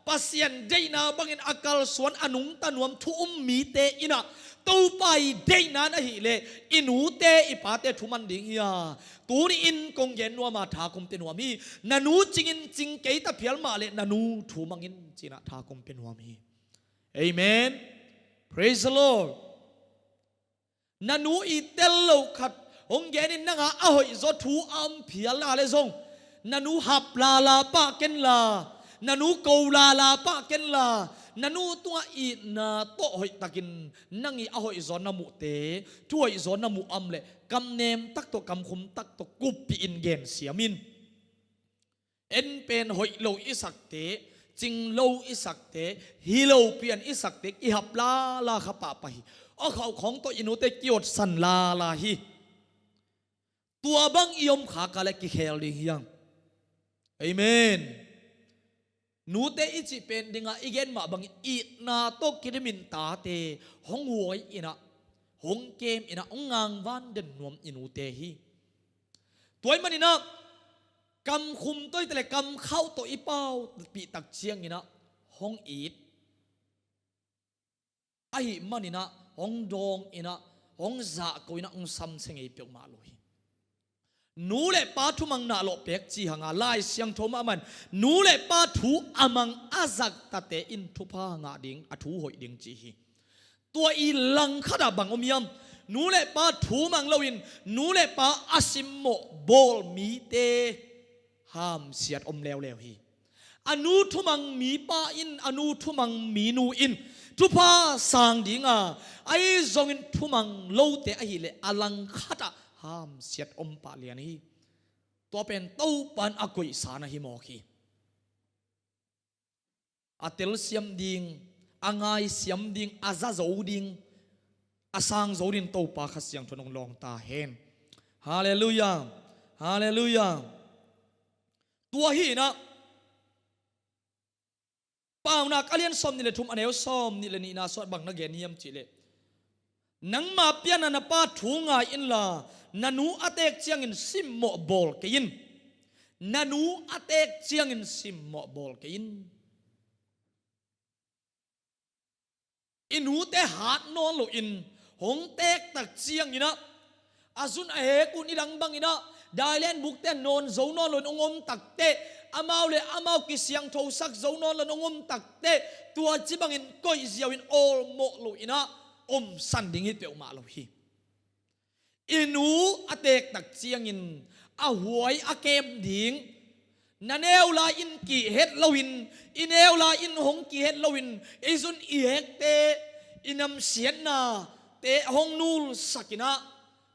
ปัสยันเดนาบังอินอากาลสวนอนุงตานวมทุมมีเตอินะโตไปเดนานะฮีเลอินูเตอิปาเตทุมันดิงฮียาตูนี่อินกงเย็นว่ามาทาคุมเป็นวามีนันูจิงจิงเกยตาเพียลมาเลนันูทุมังอินจีนะทาคุมเป็นวามีเอเมนPraise the Lord นันูอีเตลโลขัดองเกนินนังอาหอยจทูอัมเพียลาเลซงนันูหับลาลาปะเกนลา นันูกูลาลาปะเกนลานันูตัวอีนาโตหอยตะกินนังอีอหอยซอนนามุเตช่วยซอนนามุอัมเลกำเนมตักตัวกำคุมตักตัวกุบปีอินเกนเสียมินเอ็นเป็นหอยโลอิสักเตจิงโลอิสักเตฮีโลเปียนอิสักเตอิฮับลาลาขปะไปเอาเขาของตัวอินุเตกิโอดสันลาลาฮีตัวบังอิยมขากาเลกิเคลดิยังเอเมนนูเตอิจิเป็นดิงาอีเกนมาบังอีนาโตกิดมินตาเตหงหวยอินะหงเกมอินะองงางวันเดนนวมอินูเตฮีตัวมันอินะกำคุมตัวแต่ละกำเข้าตัวอีเป้าปีตักเชียงอินะหงอีดไอ้มันอินะหงดองอินะหงจ่ากุอินะองซ้ำเสงไอเปียกมาลอยนูเล่ป้าทุมังนาโลเปกจีหังอาไลเสียงโทมามันนูเล่ป้าทูอามังอาจักตะเตอินทุพางาดิงอทูหอยดิงจีฮีตัวอีลังขดาบังอมยมนูเล่ป้าทูมังลวินนูเล่ป้าอาซิมโมโบลมีเตห้ามเสียดอมแล้วฮีอนูทุมังมีป้าอินอนูทุมังมีนูอินทุพาสางดิงาไอซงอินทุมังโลเตอหิเลอลังขดาห้ามเสียดอมปาเลียนฮีตัวเป็นเต้าปันอกุยสานะฮิโมคีอัตลเสียมดิงอ่างไงเสียมดิงอาซาโจดิงอาสังโจดินเต้าปาขัดเสียงทนงลองตาเห็นฮาเลลูยาฮาเลลูยาตัวฮีนะป่าวนักอเลียนซอมนี่เลยทุ่มอันเอวซอมนี่เลยนี่นาสวดบังนักเกนียมจิเลนังมาเปียนันป้าถูงาอินลานันูอเตกเชียงอินซิมโมบอลกินนันูอเตกเชียงอินซิมโมบอลกินอินูเตหาดนอนโลอินหงเตกตักเชียงอินะอาซุนเอกุนิดังบังอินะได้เล่นบุกเตนนอนโจนอนหลนองมตักเตอามาเลอามากิเสียงโทสักโจนอนหลนองมตักเตตัวจิบังอินก้อยเสียวอินโอลโมโลอินะอมสันดิ่งฮิเปียวมาโลฮีอินูอเตกตักเชียงอินอาหวยอาเกมดิ่งนันเอวลาอินกีเฮ็ดลวินอินเอวลาอินหงกีเฮ็ดลวินไอซุนอีเฮกเตอินำเสียนนาเตหงนูลสักินะ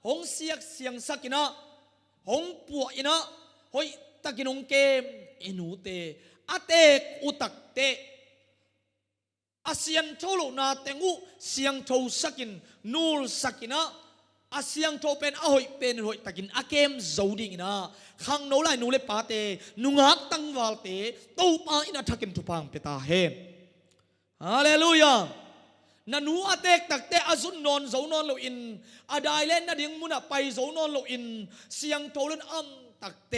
หงเสียกเสียงสักินะหงปัวอินะหอยตะกินงเกมอินูเตอเตกอุตักเตอาเซียนโทโลนาเตงูเสียงโทสักินนูลสักินะอาเซียงโทเป็นอหอยเป็นหอยตะกินอาเกมโจดิงนะขังโนไลนูเลปาเตนุงักตังวาลเตตูปาอินาทักินทุพังเปตาเฮนฮาเลลูยานันูอเตกตักเตอาซุนนอนโจนอนโลอินอาไดเลนนาดิงมุนะไปโจนอนโลอินเสียงโทเลนอัมตักเต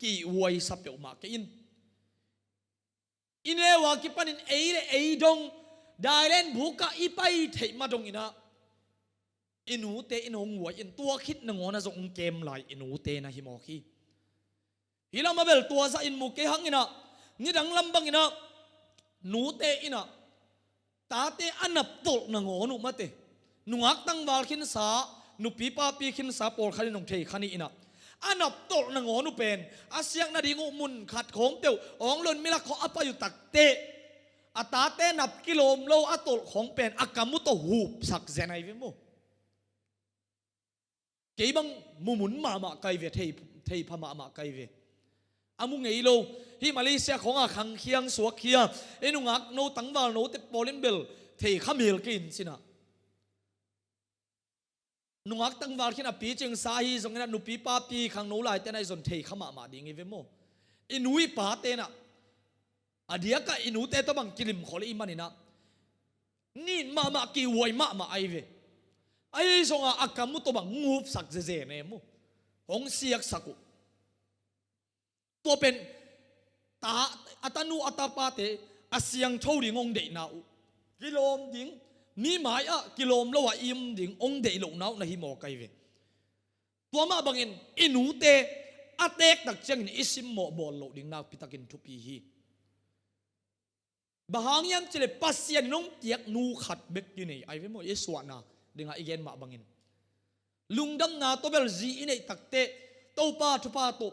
กี่หวยสับเปียวมาเกอินอินเอวากิปันินเอเลเอดงได้เล่นบุกอีไปเทมาดงอินะอินูเตอินหงหัวอินตัวคิดหนึ่งหัวนะส่งเกมไหลอินูเตนะฮิโมคีฮิลามาเบลตัวซาอินมุกเกหังอินะนี่ดังลำบังอินะนูเตอินะตาเตอันนับตกหนึ่งหัวนุมาเตนุอักตั้งวาลขินสานุปีป้าปีขินสาปอลขันนงเทขันอินะอันนับตกหนึ่งหัวนุเป็นอาเซียงนาดีงูมุนขัดของเตียวองลนมิลักเขาอัปยุตักเตอัตาเตนับกิโลมโลอัตตของเป็นอากามุตหูสักเจนไอเวโมเกี่ยบังมุมุนมาไกเวเทพมาไกเวอามุงไงโลที่มาเลเซียของอาคังเคียงสวกเคียเอ็นุงักโนตังวาลโนเตปอลินเบลเทขมิลกินสินะนุงักตังวาลขินะปีจึงสาฮีสงนั้นนุปีป้าปีขังโนไลเตนไอซอนเทขมาดิงเวโมอินุยป้าเตนะอดียกอินูเตตบังกิลิมขอเลยอิมันนะนี่มากี่หวยมาไอเวไอส่งอากามุตบังงูสักเจเนมูหงเสียกสักุตัวเป็นตาอัตนูอัตปาเตอาเสียงโชดิงองเดนาอุกิโลมดิงมีหมายกิโลมละว่าอิมดิงองเดลงนาในหิมอไกเวตัวมาบังอินูเตอเตกตักเจงอิสิมโมบอลโลดิงนาปิตากินทุปีฮีบางอย่างจะเลยปัสยาน้องเตียกนูขัดเบกอยู่ในไอ้เวโมเยสวานาดึงอีเกนมาบังอินลุงดำนาตัวเบลจีอินไอตักเตตัวป้าทุป้าตัว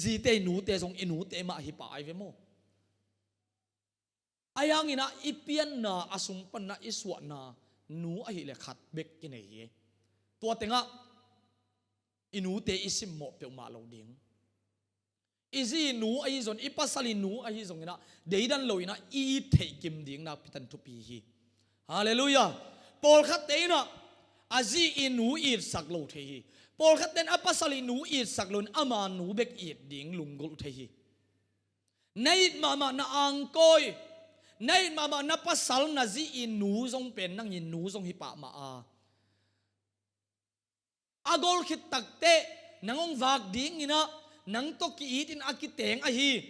จีเตนูเตส่งอินูเตมาฮิปาไอ้เวโม ayang ina ipian na asung pan na iswa na nu ahi le khat bek kinai hi tua tenga inu te isim mo pe ma lo ding izi nu ai zon ipasali nu ai zong ina deidan lo ina I thei kim ding na pitan tu pi hi hallelujah pol khat te na azi inu I sak lo the hi pol khat ten apasali nu I sak lon ama nu bek I ding lungol the hi nei mama na angkoi nei mama na pasal na zi inu zong pen nang inu zong hi pa ma a agol khit takte nangong wag ding ina nang to ki itin akiteng a hi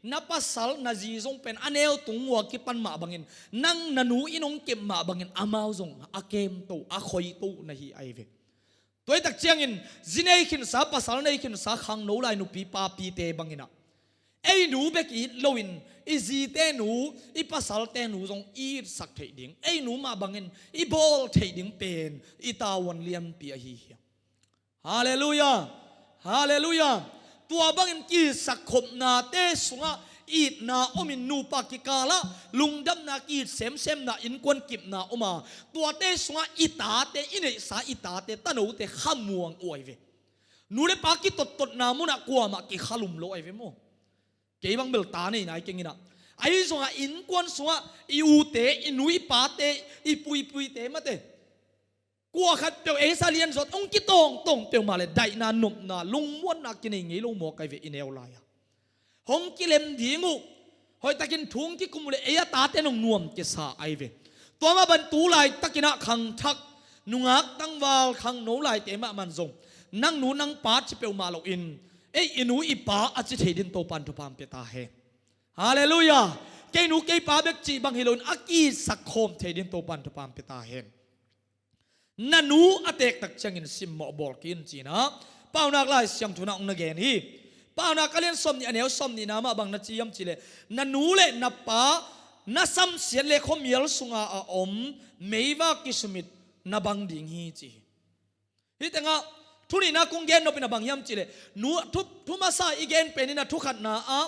napasal na zi zong pen aneo tungwa ki pan ma bangin nang nanu inong kem ma bangin amao zong akem to a khoi to na hi ai ve toy tak chiang in zinei khin sa pasal nei khin sa khang no lai nu pi pa pi te bangina ei nu bek I loin izi te nu I pasal te nu zong I sak thei ding ei nu ma bangin I bol thei ding pen I tawon liam pi a hi hallelujah hallelujah tua bangin ki sakhop na te sunga it na omin nu pa ki kala lungdam na ki sem na in kon kip na oma tua te sunga ita te ine sa ita te tano te khamuang oi ve nu le pa ki tot na mu na kwa ma ki khalum lo ai ve mo ke bang bel ta nei nai kengina ai sunga in kon sunga I u te inui pa te I pui te ma te qua khát tiêu ấy sa liên rồi ông cái tông tiêu mà lại đại na nộp na lung muôn na cái này nghĩ lung một cái về ineo lại hong cái lem đi ngủ hỏi ta kinh thung cái cung lại ấy ta tên ông nuông cái sa ai về tua mà ban tú lại ta kinh khang thắc nung ác tăng vào khang nấu lại thế mà man dùng năng nú năng pá chỉ tiêu mà lộc in ấy inu ipa à chỉ thấy đến tô pan thu pam ta he hallelujah cái nú cái pá biết chỉ bằng hilon aki sắc khom thấy đến tô pan thu pam ta he nanu atek tak changin sim mo bol kin china pauna lai siang thuna ong na gen hi pauna kalian som ni aneu som ni nama bang na chiam chile nanu le na pa na sam sian le khomial sunga a om meiwa kisumit na bang ding hi chi hi tanga thuni na kung gen no pina bang yam chile nu thu ma sa igen penina thu khat na a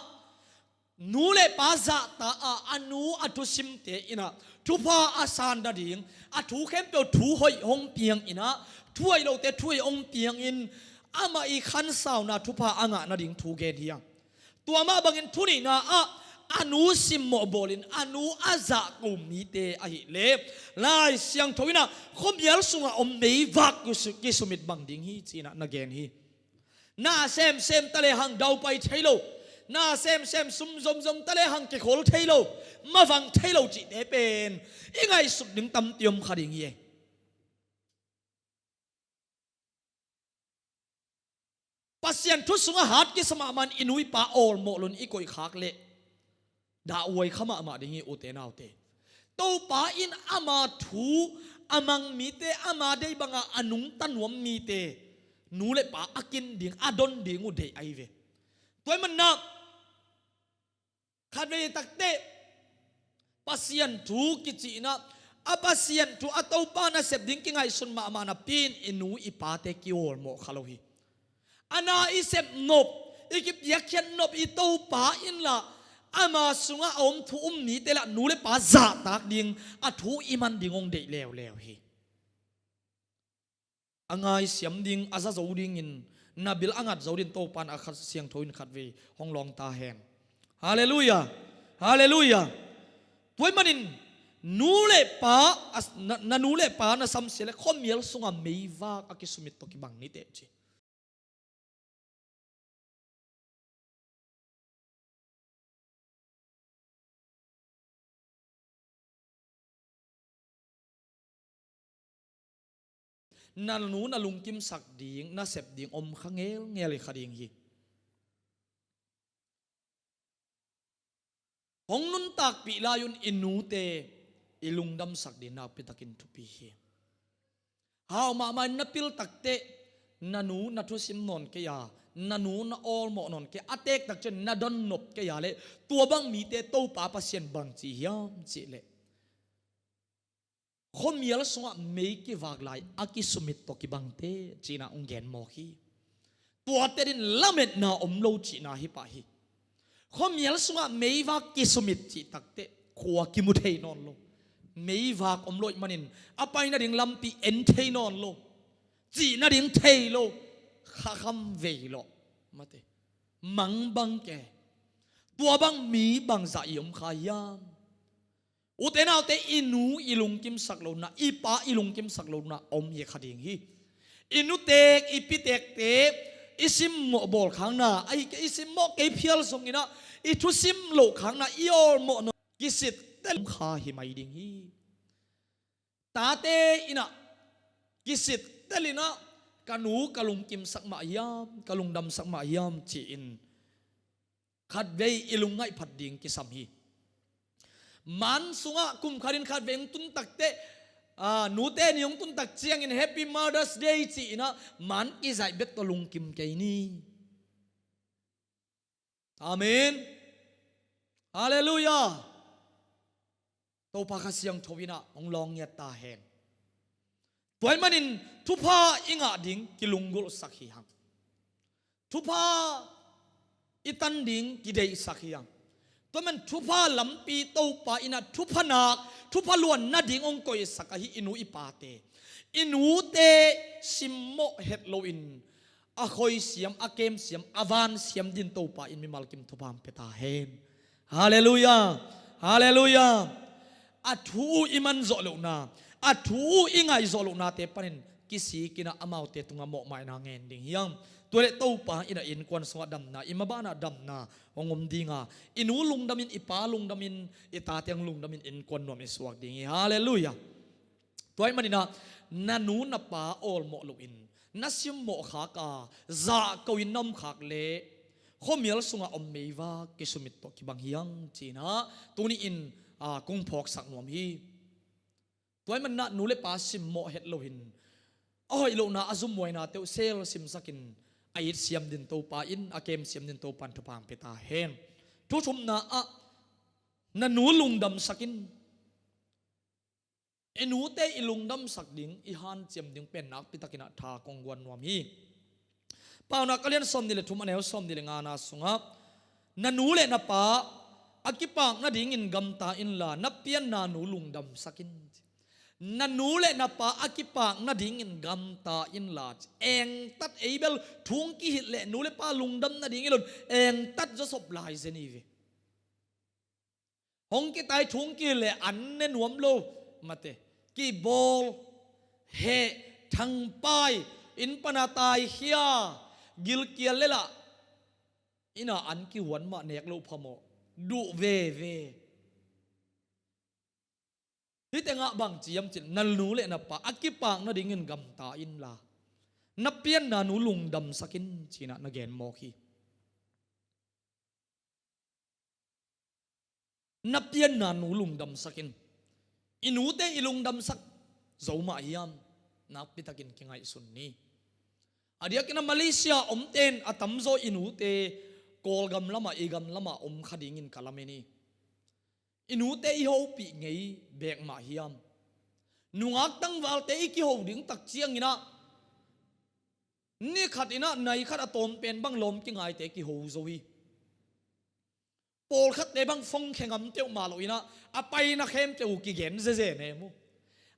nu le pa za ta a anu atu sim te ina thu pa asan da ding a thu khem pe thu hoi hong piang ina thuai lo te thui ong piang in ama I khan sao na thu pa anga na ding thu gen hiang tua ma bangin thuni na a anu sim mo bolin anu aza kum mi te a hi le lai siang thoina khom yal sunga om mei vak ki sumit bang ding hi china na gen hi na sem tale hang dau pai thailo na sem sum zom tale hang ke khol thailo ma wang thailo chi te pen ingai sut ding tam tiom khading ye pasien thu sunga hat ki sama man inui pa ol mo lon I koi khak le da oi khama ma ding I ute naw te to pa in ama thu amang mi te ama dei banga anung tanwam mi te nu le pa akin ding adon ding u dei ai ve toy man na khadwe takte pasien thu ki chi na a pasien thu atau pa na sep ding ki ngai sun ma na pin inu ipa te ki ol mo khalohi ana isep nop ikip yakhen nop I to pa in la ama sunga om thu ni te la nu le pa za tak ding a thu iman ding ong dei lew hi angai siam ding aza zo ding in nabil angat zo din to pan a khat siang thoin khat ve hong long ta hen hallelujah hallelujah toy manin nule pa na nule pa na sam sele khomiel sunga meiwa akisumit to ki bang ni te chi na nu na lungkim sak ding na sep ding om khangel ngel khading hi hong nun tak pi layun inu te ilungdam sak din na pitakin thupi hi haw ma man na pil takte nanu na thu sim non ke ya nanu na all mo non ke atek tak chen na don nop ke ya le tua bang mi te to pa pasien bang chi hiam chi le khomial sunga mei ki wag lai aki sumit to ki bang te china ungen mo hi tua te din lamet na om lo chi na hi pa hi khomial sunga mei wa ki sumit chi takte ขัวกิมุเทนอนโลไม่วากอมลอยมันินอภัยนาดิ่งลำปีเอ็นเทนอนโลจีนาดิ่งเทโลข้าคำเวโลมาเตมังบังแกตัวบังมีบังใจยมขายามอุเทนเอาเตอินูอิลุงกิมสักโลนะอีป้าอิลุงกิมสักโลนะอมเยขดิ่งฮีอินุเตกอีปิเตกเตอิซิมโมบอลข้างหน้าไอ้อิซิมโมเกพิลสงอินะอิทุซิมโลข้างหน้าอีออลโมโนกิสิตเต็มข้าหิมัยดิ่งฮีตาเตอินะกิสิตเตลินะกันูกะลุงกิมสักมายามกะลุงดำสักมายามจีอินขัดเวอิลุงไงผัดดิ่งกิสัมฮีมันสุงะกุมขารินขัดเวงตุนตักเตนูเตนิยงตุนตักเชียงอิน Happy Mother's Day จีนะมันกิใจเบ็ดตะลุงกิมเกนี่อาเมนฮาเลลูยาตัวพาคเสียงทวินะองลองเงียตาแหงตัวมันนินทุพาอิงะดิ่งกิลุงกุลสักฮีหังทุพาอิตันดิ่งกิเดยสักฮีหังตัวมันทุพาลำปีตัวปาอินะทุพานักทุพาล้วนนาดิ่งองกอยสักฮีอินูอิปาเตอินูเตซิมโมเฮดโลอินอาคอยเสียมอาเกมเสียมอาวานเสียมดินตัวปาอินมิมัลกิมทุพามเปตาเฮนฮาเลลูยาฮาเลลูยาอัทูอิมันโจลุนาอัทูอิงไงโจลุนาเตปันินกิสีกินะอามาวเตตุงะโมไม่นางเงินดิ่งยังตัวเล็กตัวปาอินะอินควันสวัสดำนาอิมาบ้านาดำนาองมดิ่งอ่ะอินูลุงดามินอิปาลุงดามินอิตาเตียงลุงดามินอินควันนวมอิสวกดิ่งฮาเลลูยาตัวมันนี่นะนันูนับปาโอลโมลุอินนัสิมโมขากาซาเกวินนำขากเลข้อมีลสุงะอมเมวากิสุมิตโตกิบังยังจีนะตัวนี้อินกุ้งพอกสักนวมฮีตัวมันน่ะนูเลปาสิมโมเฮดโลหินอ้อยโลนาอาซุมมวยนาเตวเซลสิมสักินไอเสียมดินโตปาอินอาเกมเสียมดินโตปันทุพางเปตาเฮนทุชมนานันูลุงดำสักินเอนูเตอิลุงดำสักดิ่งอีฮันเจียมดิ่งเป็นนักปิตากินาทากงวันนวมฮีป่าวนักเรียนสมดิเลทุมันเอวสมดิเลงานาสุงะนันูเลนับปาอากิปากนาดิ่งอินกำตาอินลานับเปียนนานูลุงดำสักินนันูเลนับปาอากิปากนาดิ่งอินกำตาอินลาเองตัดเอเบลทุงกิหิเลนูเลปาลุงดำนาดิ่งอิลุนเองตัดจะสบลายเซนีวีหงกิตายทุงกิเลอันเนนวมโลมาเตกีบอลเฮทังปายอินปนาตายเฮียกิลเกียเลล่ะอินาอันกิหวนมาเนกโลพโมดูเวที่แต่งะบางจียมจินนัลนูเลนับปะอากิปางนาดิ่งเงินกำตาอินลานับเปียนนานูลุงดำสักินจีนะนาเกนโมคีนับเปียนนานูลุงดำสักินอินูเตอิลุงดำสักเจ้ามาฮิยามนับปิตากินกิงไงสุนนีอดียกินมาเลเซียอมเตนอาตัมโซอินูเตกอลกัมลามาอีกัมลามาอมขดิ่งินคาลามินีอินูเตอิโฮปีไงเบกมาฮิยามนุงักตั้งวัลเตอิกิโฮดิ่งตักเชียงอินะนี่ขัดอินะในขัดอตอมเป็นบังลมกิงไงเตกิโฮโซฮีโปลขัดเตบังฟงแข่งกำเตียวมาลอยนะอไปนักเข้มเตียวกิเกนเจเนมู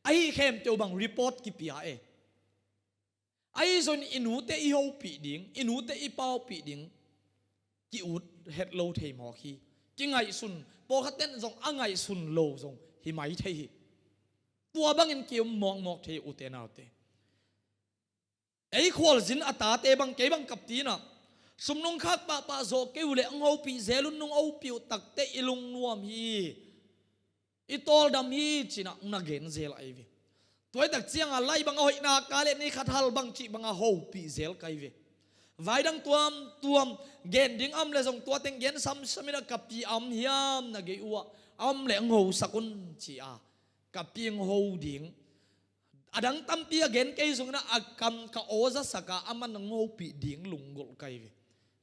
ไอเข้มเตียวบังรีพอร์ตกิปีอาไอส่วนอินูเตอิโฮปีดิ่งอินูเตอิเป้าปีดิ่งกิอุดเฮดโลเทมอคีกิงไงสุนโปขัดเต้นส่งอ่างไงสุนโลส่งหิมัยเทหิตัวบังอินเกี่ยวมองเทอุเตนาเตไอควอลจินอัตาเตบังเกบังกับตีนะสมนงคักปะโซเกวเลงเอาปีเซลุนนงเอาปิวตักเตอิลุงนัวมีอิตอลดำฮีจีนักนักเกนเซลไอวีตัวตักเจียงอะไรบังเอาหินากาเลนี่ขัดฮัลบังจีบังเอาหูปีเซลไกวีไว้ดังตัวเกนดิ้งอัมเลส่งตัวเต็งเกนซ้ำซ้ำนะกับปีอัมฮิยามนักเกอวอัมเลงหูสักุนจีอากับปีงหูดิ้งอดังตั้มปีเกนเกยส่งนะอากัมกะโอซาสกาอามันงหูปีดิ้งลุงกอลไกวี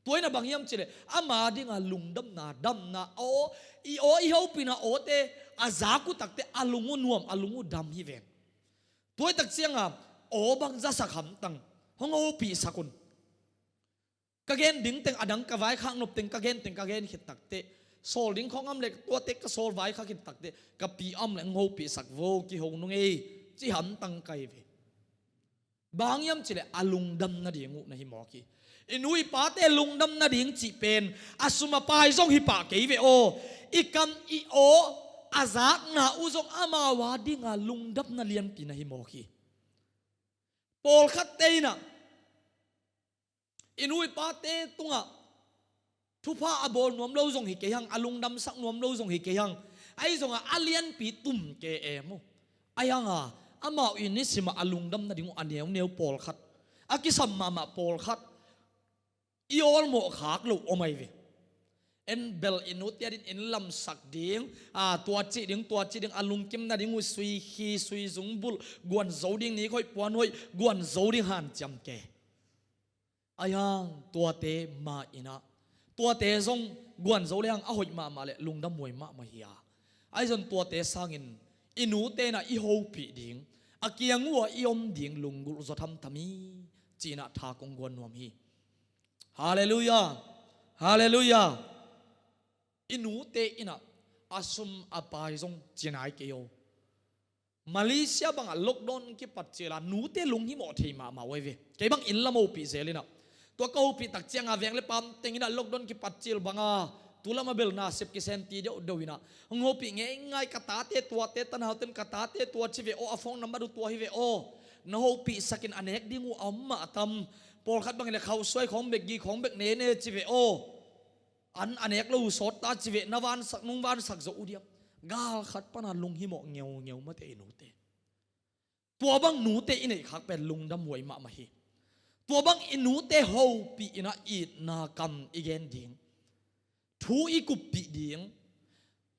ตัวนั้นบางยามเฉลยอามาดิ้งอาลุงดำนาโออีเฮาปีนาโอเตอาจากุตักเตอาลุงนวมอาลุงดำฮิเวนตัวตักเสียงโอบางจะสักคำตั้งห้องโอปีสักุนกะเกนดิ้งเต็งอดังกะไว้ข้างนบเต็งกะเกนเต็งกะเกนขิดตักเต sol ding khong am le tua tek ka sol vai kha kin tak de ka pi am le ngo pi sak vo ki hong nung ei chi han tang kai ve bang yam chile alung dam na dingu na hi mo ki inui pa te lung dam na ding chi pen asuma pai zong hi pa ke ve o ikam I o azak na uzong ama wa dinga lung dam na lian pi na hi mo ki pol khat te na inui pa te tunga thupa abol nuam lo zong hi ke hang alung dam sak nuam lo zong hi ke hang ai zong a alian pi tum ke emo ayanga ama ini sima alung dam na dingu aneu neu pol khat akisam mama pol khat iol mo khak lo omai ve en bel inut ya din in lam sak ding tua chi ding alung kim na dingu sui khi sui zung bul guan zo ding ni khoi puan hoi guan zo ding han cham ke ayang tua te ma ina tua te zong guan zo leang a hoi ma le lung dam moi ma hiya ai zon tua te sangin inu te na I ho pi ding akiang wa iom ding lungul zo tham thami china tha kong gon nom hi hallelujah hallelujah inu te ina asum apai zong chinai ke yo Malaysia bang a lockdown ki pat chela nu te lung hi mo thei ma wai ve ke bang in lamo pi zelina to ko pi tak chiang a veng le pam tengina lockdown ki pat chil banga tulama bel na sep ki senti de doina ngopi nge ngai kata te tua te tan hauten kata te tua chi ve o a phone number tua hi ve o no ho pi sakin anek dingu amma tam pol khat bang le khau soi khom bek gi khom bek ne chi ve o an anek lo sot ta chi ve nawan sak nung wan sak zo udiam gal khat pana lung hi mo ngeu ma te inu te tua bang nu te inei khak pen lung dam moi ma hi tua bang inu te ho pi ina it na kam igen ding thu I kup pi ding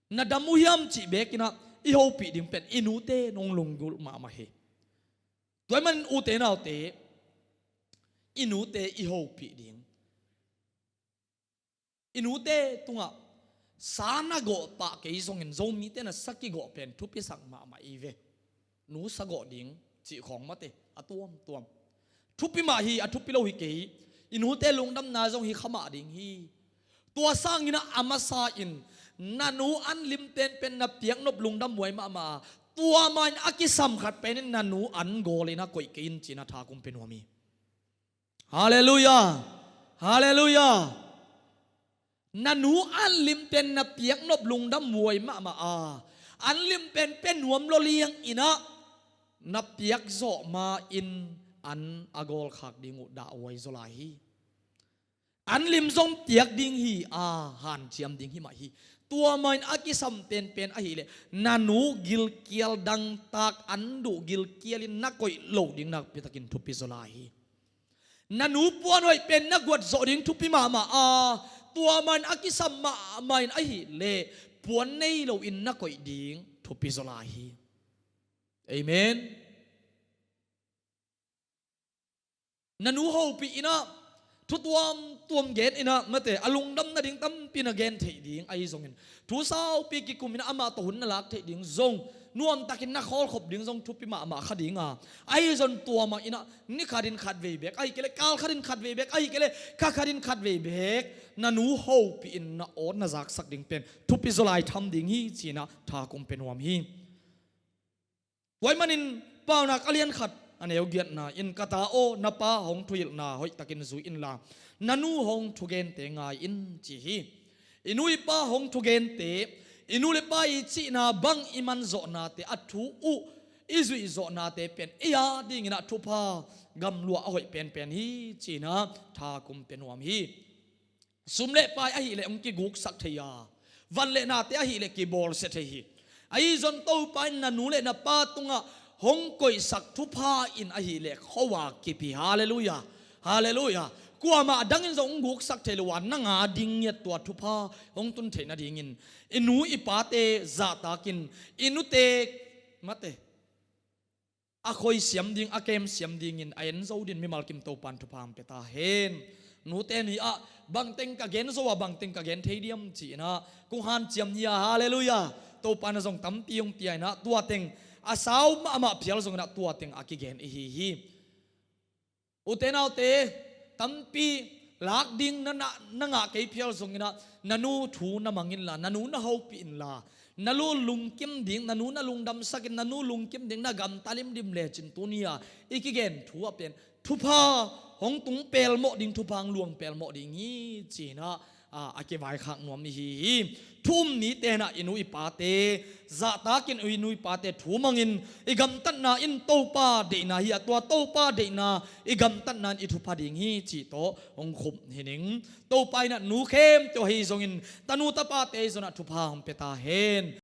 na damu hiam chi bekina I ho pi ding pen inu te nong lungul ma he toy man u te naw te inu te I ho pi ding inu te tunga sana go pa ke zong in zo mi te na saki go pen thu pi sak ma I ve nu sa go ding chi khong ma te atuam thu pi ma hi athu pi lo hi ke inu te lungdam na zong hi khama ding hi tua sang ina amasa in nanu an lim pen na piang nop lungdam moi ma tua man akisam khat pen nanu an golina koi kein china tha kum pen wami hallelujah hallelujah nanu an lim pen na piang nop lungdam moi ma an lim pen nuam lo liang ina na piak zo ma in an agol khak dingu da wai zolai hi an lim zong tiak ding hi han chiam ding hi ma hi tua main akisam pen a hi le nanu gil kial dang tak andu gil kialin na koi lo ding nak pitakin thupi zolai hi nanu puan hoi pen na gwat zo ding thupi ma tua main akisam ma main a hi le puan nei lo in na koi ding thupi zolai hi amen nanu ho pi ina thu tuam gen ina mate alung dam na ding tam pin again thei ding ai zong in thu sao pi ki kumina ama to hun na lak thei ding zong nuam takin na khol khop ding zong thu pi ma khading ai zon tua ma ina ni khadin khat ve bek ai kele kal khadin khat ve bek ai kele kha khadin khat ve bek nanu ho pi in na on na zak sak ding pen thu pi zolai tham ding hi china tha kum pen wam hi wai manin pauna kalian khat aneu giat na in kata o napa hong thuil na hoi takin zu in la nanu hong thugen te ngai in chi hi inui pa hong thugen te inule pa I chi na bang iman zo na te athu u izui zo na te pen iya ding na thu pa gam lua hoi pen hi chi na tha kum pen wam hi sumle pa a hi le ki guk sak theya van le na te a hi le ki bol se the hi ai zon to pa nanu le na pa tunga hong koi sak thu pa in a hi le khowa ki pi hallelujah hallelujah kuama dangin zong guk sak theluan na nga ding yet tua thu pa hong tun theina ding in inu ipate za takin inu te mate a khoi siam ding a kem siam ding in ain zo din mi mal kim to pan thu pam peta hen nu te ni a bang teng ka gen zo wa bang teng ka gen theidiam chi na ku han chiam nia hallelujah to pan zong tam tiong piai na tua teng asau ma phial zong na tua teng akigen hi utenau te tampi ลักดิ้งนั่งอ่ะเกี่ยวเพียวส่งนะนันูถูนมังอินละนันูน่าหูปีนละนัลูลุงกิมดิ้งนันูน่าลุงดำสักนันูลุงกิมดิ้งน่ากำตาลิมดิมเลจินตัวนี้อีกเกนถูว่าเป็นทุพาหงตุงเปลโมดิ้งทุพังลวงเปลโมดิ้งงี้จีนะอาเกวายขังนวมนี่ทุ่มนี้เตนะอินุยปาเตจะตากินอินุยปาเตถูมังอินอีกำตันนาอินโตปาเดนาฮีตัวโตปาเดนาอีกำตันนานอิทุพาดิงฮีจีโตองคุมเฮนิงโตไปนะนูเข้มตัวฮีซงอินตานูตาปาเตซนะทุพาหมเปตาเฮน